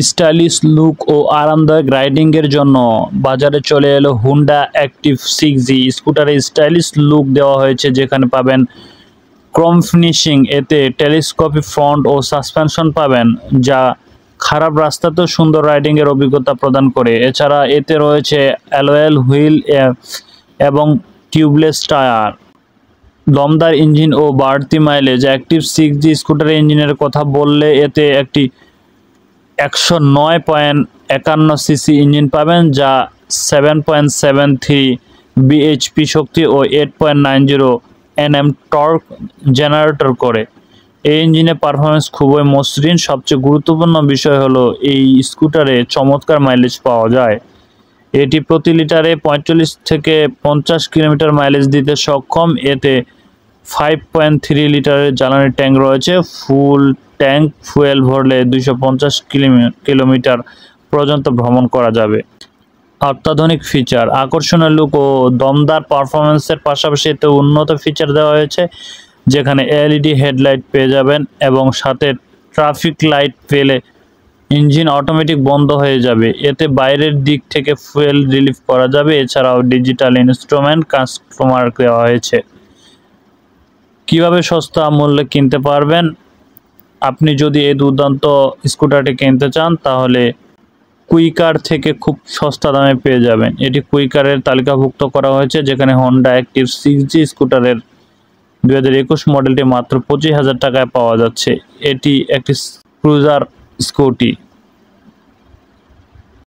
Stylish look ও আরামদায়ক রাইডিংয়ের জন্য বাজারে চলে এলো হুন্ডা অ্যাক্টিভ 6G। স্কুটারে স্টাইলিশ লুক দেওয়া হয়েছে, যেখানে পাবেন ক্রোম ফিনিশিং, এতে টেলিস্কোপিক ফ্রন্ট ও সাসপেনশন পাবেন, যা খারাপ রাস্তাতেও সুন্দর রাইডিংয়ের অভিজ্ঞতা প্রদান করে। এছাড়া এতে রয়েছে অ্যালয়েল হুইল এবং টিউবলেস টায়ার, দমদার ইঞ্জিন ও বাড়তি মাইলেজ। অ্যাক্টিভ 6G স্কুটারের ইঞ্জিনের কথা বললে এতে একটি 109.51 সিসি ইঞ্জিন পাবেন, যা 7.73 বিএইচপি শক্তি ও 8.90 Nm টর্ক জেনারেটর করে। এই ইঞ্জিনের পারফরমেন্স খুবই মসৃণ। সবচেয়ে গুরুত্বপূর্ণ বিষয় হলো এই স্কুটারে চমৎকার মাইলেজ পাওয়া যায়। এটি প্রতি লিটারে 45 থেকে 50 কিলোমিটার মাইলেজ দিতে সক্ষম। এতে 5.3 লিটারের জ্বালানি ট্যাঙ্ক রয়েছে। ফুল ট্যাঙ্ক ফুয়েল ভরলে 250 কিলোমিটার পর্যন্ত ভ্রমণ করা যাবে। অত্যাধুনিক ফিচার, আকর্ষণীয় লুক ও দমদার পারফরমেন্সের পাশাপাশি এতে উন্নত ফিচার দেওয়া হয়েছে, যেখানে এলইডি হেডলাইট পেয়ে যাবেন এবং সাথে ট্রাফিক লাইট পেলে ইঞ্জিন অটোমেটিক বন্ধ হয়ে যাবে। এতে বাইরের দিক থেকে ফুয়েল রিলিফ করা যাবে। এছাড়াও ডিজিটাল ইনস্ট্রুমেন্ট কাস্টমার দেওয়া হয়েছে। কিভাবে সস্তা মূল্যে কিনতে পারবেন? আপনি যদি এই দুর্দান্ত স্কুটারটি কিনতে চান তাহলে কুইকার থেকে খুব সস্তা দামে পেয়ে যাবেন। এটি কুইকারের তালিকাভুক্ত করা হয়েছে, যেখানে হোন্ডা অ্যাক্টিভ 6G স্কুটারের 2021 মডেলটি মাত্র 25,000 টাকায় পাওয়া যাচ্ছে। এটি একটি ক্রুজার স্কুটি।